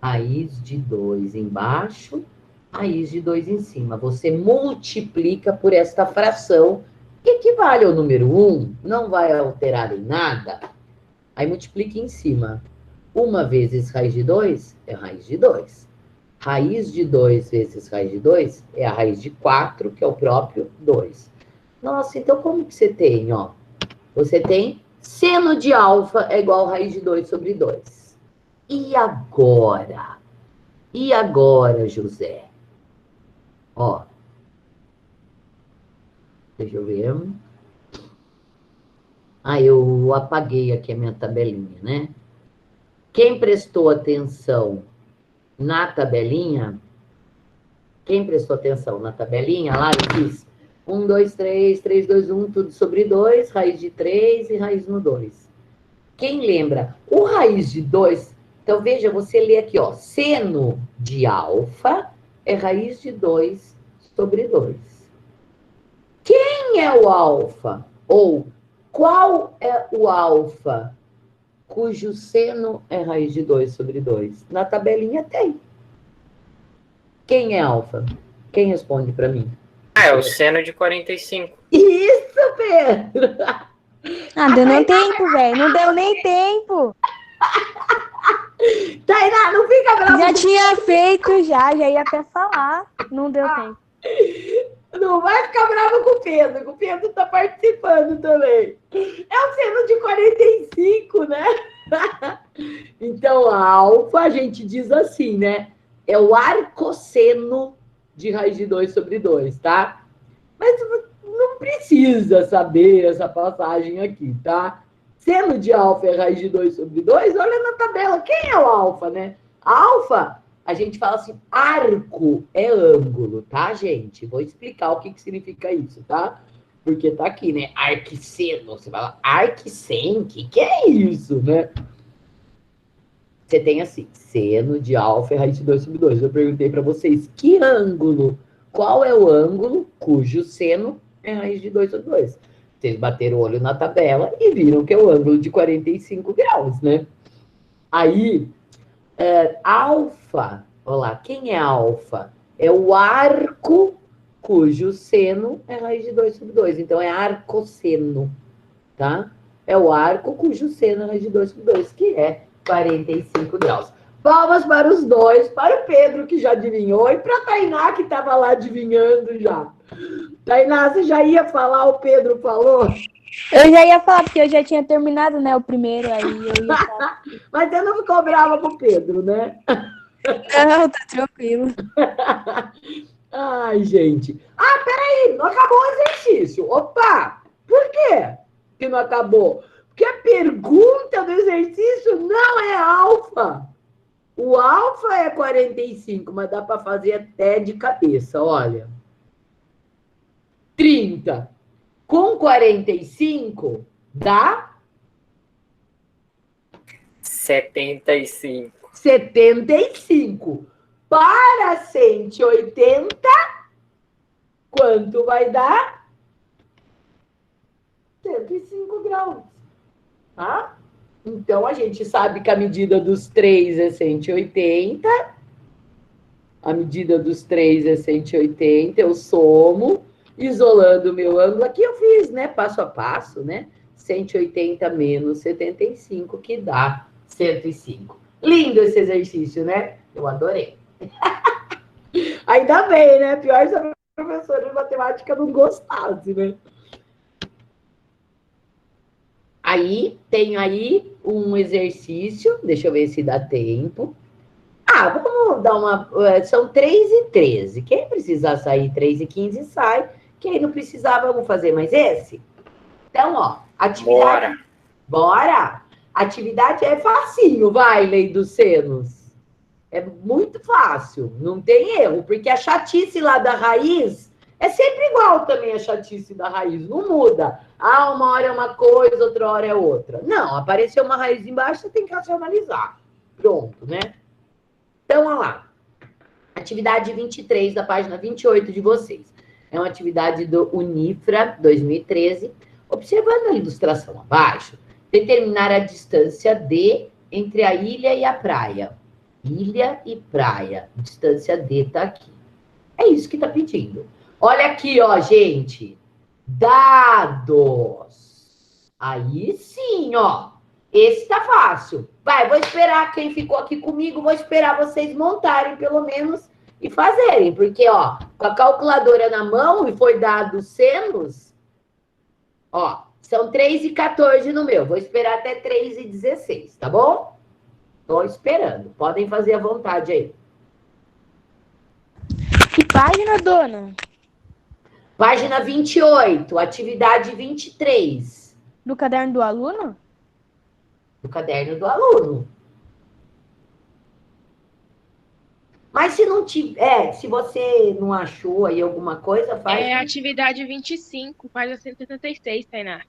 Raiz de 2 embaixo, raiz de 2 em cima. Você multiplica por esta fração, que equivale ao número 1, não vai alterar em nada. Aí multiplica em cima. 1 vezes raiz de 2 é raiz de 2. Raiz de 2 vezes raiz de 2 é a raiz de 4, que é o próprio 2. Nossa, então como que você tem, ó? Você tem seno de alfa é igual a raiz de 2 sobre 2. E agora? E agora, José? Ó. Deixa eu ver. Ah, eu apaguei aqui a minha tabelinha, né? Quem prestou atenção na tabelinha, lá eu fiz 1, 2, 3, 3, 2, 1, tudo sobre 2, raiz de 3 e raiz no 2. Quem lembra? O raiz de 2, então veja, você lê aqui, ó, seno de alfa é raiz de 2 sobre 2. Quem é o alfa? Ou qual é o alfa cujo seno é raiz de 2 sobre 2? Na tabelinha tem. Quem é alfa? Quem responde para mim? Ah, é o seno de 45. Isso, Pedro! Ah, deu nem tempo, velho. Não deu nem tempo. Tainá, não fica brava. Já tinha feito, já ia até falar. Não deu tempo. Não vai ficar brava com o Pedro, que o Pedro tá participando também. É o seno de 45, né? Então, Então, a alfa, a gente diz assim, né? É o arcosseno de raiz de 2 sobre 2, tá? Mas não precisa saber essa passagem aqui, tá? Seno de alfa é raiz de 2 sobre 2, olha na tabela. Quem é o alfa, né? Alfa, a gente fala assim, arco é ângulo, tá, gente? Vou explicar o que significa isso, tá? Porque tá aqui, né? Arquisseno. Você fala, arquisseno? O que é isso, né? Você tem assim, seno de alfa é raiz de 2 sobre 2. Eu perguntei para vocês, que ângulo? Qual é o ângulo cujo seno é raiz de 2 sobre 2? Vocês bateram o olho na tabela e viram que é o ângulo de 45 graus, né? Aí, alfa, olha lá, quem é alfa? É o arco cujo seno é raiz de 2 sobre 2. Então, é arcosseno, tá? É o arco cujo seno é raiz de 2 sobre 2, que é 45 graus. Palmas para os dois, para o Pedro, que já adivinhou, e para a Tainá, que estava lá adivinhando já. Tainá, você já ia falar, o Pedro falou? Eu já ia falar, porque eu já tinha terminado, né, o primeiro, aí eu ia falar. Mas você não ficou brava com o Pedro, né? Não, tá tranquilo. Ai, gente. Ah, peraí, não acabou o exercício. Opa, por quê que não acabou? Porque a pergunta do exercício não é alfa. O alfa é 45, mas dá para fazer até de cabeça, olha. 30 com 45 dá 75. 75. Para 180, quanto vai dar? 105 graus. Tá? Então, a gente sabe que a medida dos 3 é 180. A medida dos 3 é 180. Eu somo, isolando o meu ângulo. Aqui eu fiz, né? Passo a passo, né? 180 menos 75, que dá 105. Lindo esse exercício, né? Eu adorei. Ainda bem, né? Pior se a professora de matemática não gostasse, né? Aí, tenho aí um exercício, deixa eu ver se dá tempo. Ah, vamos dar uma... São 3 e 13. Quem precisar sair 3 e 15, sai. Quem não precisar, vamos fazer mais esse? Então, ó, atividade... Bora! Atividade é facinho, vai, lei dos senos. É muito fácil, não tem erro, porque a chatice lá da raiz é sempre igual também a chatice da raiz, não muda. Ah, uma hora é uma coisa, outra hora é outra. Não, apareceu uma raiz embaixo, você tem que racionalizar. Pronto, né? Então, olha lá. Atividade 23, da página 28 de vocês. É uma atividade do Unifra 2013. Observando a ilustração abaixo, determinar a distância D entre a ilha e a praia. Ilha e praia. Distância D tá aqui. É isso que tá pedindo. Olha aqui, ó, gente. Dados. Aí sim, ó. Esse tá fácil. Vai, vou esperar quem ficou aqui comigo, vou esperar vocês montarem, pelo menos, e fazerem. Porque, ó, com a calculadora na mão e foi dado senos, ó, são 3 e 14 no meu. Vou esperar até 3 e 16, tá bom? Tô esperando. Podem fazer à vontade aí. Que página, dona? Página 28, atividade 23. Do caderno do aluno? Do caderno do aluno. Mas se não tiver, se você não achou aí alguma coisa, faz. É atividade 25, página 176, Tainá.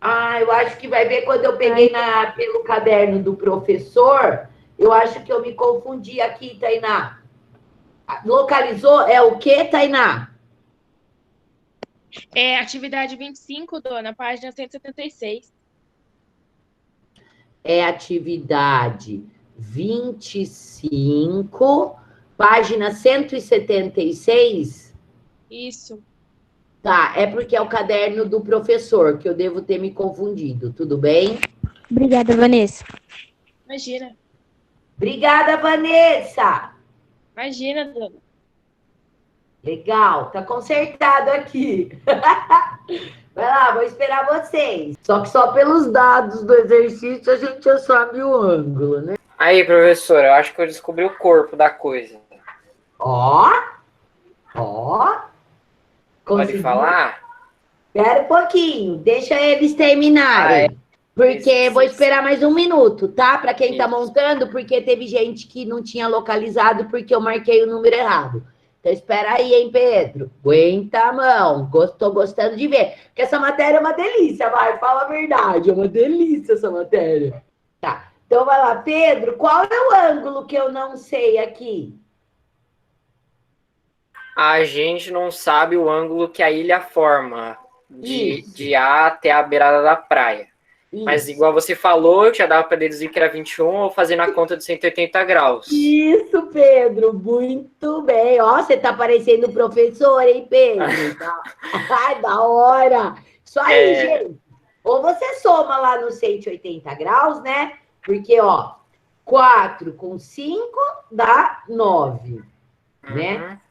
Ah, eu acho que vai ver quando eu peguei pelo caderno do professor, eu acho que eu me confundi aqui, Tainá. Localizou? É o quê, Tainá? É atividade 25, dona, página 176. É atividade 25, página 176. Isso. Tá, é porque é o caderno do professor, que eu devo ter me confundido, tudo bem? Obrigada, Vanessa. Imagina. Obrigada, Vanessa! Imagina, dona. Legal, tá consertado aqui. Vai lá, vou esperar vocês. Só que só pelos dados do exercício a gente já sabe o ângulo, né? Aí, professor, eu acho que eu descobri o corpo da coisa. Ó, Pode conseguiu? falar? Espera um pouquinho, deixa eles Ah, é. terminarem. Porque vou Isso. esperar mais um minuto, tá? Para quem tá Isso. montando, porque teve gente que não tinha localizado porque eu marquei o número errado. Então espera aí, hein, Pedro? Aguenta a mão. Tô gostando de ver. Porque essa matéria é uma delícia, vai, fala a verdade. É uma delícia essa matéria. Tá. Então vai lá, Pedro, qual é o ângulo que eu não sei aqui? A gente não sabe o ângulo que a ilha forma Isso, de A até a beirada da praia. Mas isso. igual você falou, já dava para deduzir que era 21 ou fazendo a conta de 180 graus. Isso, Pedro, muito bem. Ó, você tá parecendo professor, hein, Pedro? Ai, da hora. Isso aí, gente. Ou você soma lá no 180 graus, né? Porque, ó, 4 com 5 dá 9, né?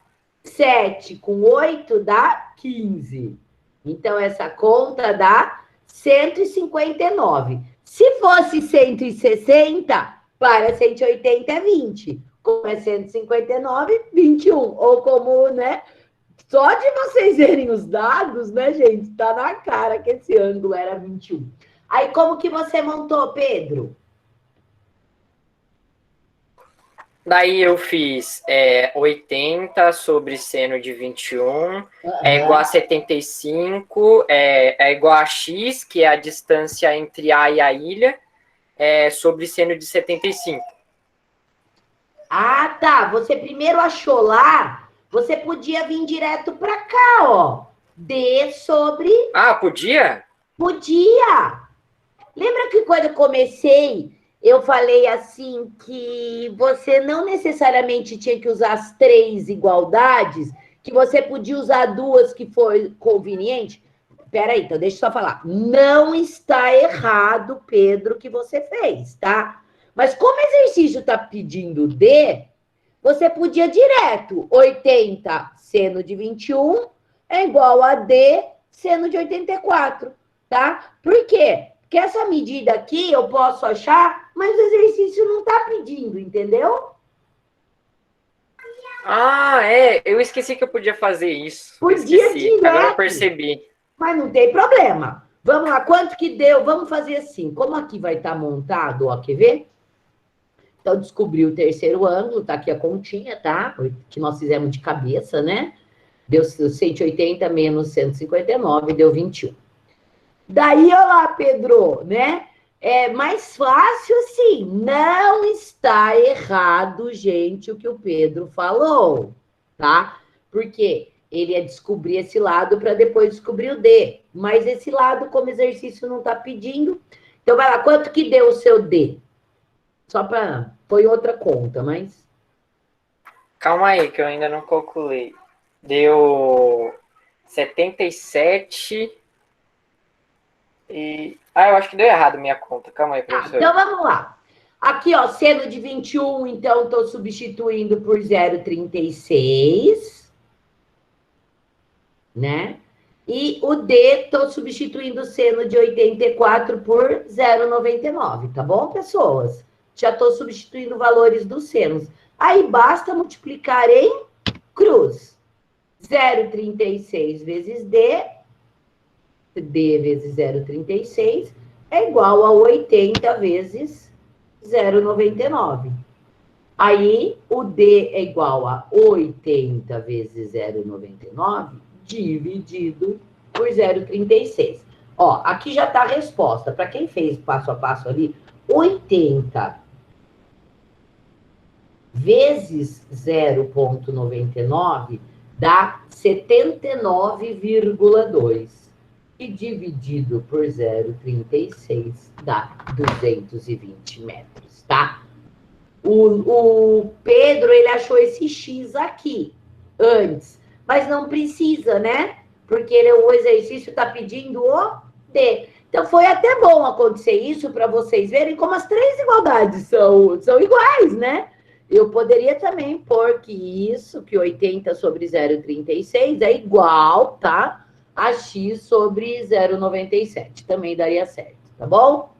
7 com 8 dá 15. Então, essa conta dá 159. Se fosse 160, para 180 é 20. Como é 159, 21. Ou como, né? Só de vocês verem os dados, né, gente? Tá na cara que esse ângulo era 21. Aí, como que você montou, Pedro? Daí eu fiz 80 sobre seno de 21 é igual a 75, é igual a x, que é a distância entre A e a ilha, sobre seno de 75. Ah, tá. Você primeiro achou lá, você podia vir direto para cá, ó. D sobre. Ah, podia? Podia! Lembra que quando eu comecei, eu falei assim que você não necessariamente tinha que usar as 3 igualdades, que você podia usar 2 que for conveniente? Peraí, então deixa eu só falar. Não está errado, Pedro, o que você fez, tá? Mas como o exercício está pedindo D, você podia direto. 80 seno de 21 é igual a D seno de 84, tá? Por quê? Porque essa medida aqui eu posso achar, mas o exercício não está pedindo, entendeu? Ah, eu esqueci que eu podia fazer isso. Podia Esqueci, agora eu direto, percebi. mas não tem problema. Vamos lá, quanto que deu? Vamos fazer assim. Como aqui vai estar montado, ó, quer ver? Então, descobri o terceiro ângulo, tá aqui a continha, tá? Que nós fizemos de cabeça, né? Deu 180 menos 159, deu 21. Daí, olha lá, Pedro, né? É mais fácil assim. Não está errado, gente, o que o Pedro falou, tá? Porque ele ia descobrir esse lado para depois descobrir o D. Mas esse lado, como exercício, não está pedindo. Então, vai lá, quanto que deu o seu D? Só para. Foi outra conta, mas. Calma aí, que eu ainda não calculei. Deu 77 e... Ah, eu acho que deu errado minha conta. Calma aí, professor. Então, vamos lá. Aqui, ó, seno de 21, então, estou substituindo por 0,36, né? E o D, estou substituindo o seno de 84 por 0,99, tá bom, pessoas? Já estou substituindo valores dos senos. Aí, basta multiplicar em cruz. 0,36 vezes D, D vezes 0,36, é igual a 80 vezes 0,99. Aí, o D é igual a 80 vezes 0,99 dividido por 0,36. Ó, aqui já está a resposta. Para quem fez passo a passo ali, 80 vezes 0,99 dá 79,2. E dividido por 0,36 dá 220 metros, tá? O Pedro, ele achou esse X aqui, antes. Mas não precisa, né? Porque o exercício está pedindo o D. Então, foi até bom acontecer isso para vocês verem como as 3 igualdades são iguais, né? Eu poderia também pôr que 80 sobre 0,36 é igual, tá? A X sobre 0,97. Também daria certo, tá bom?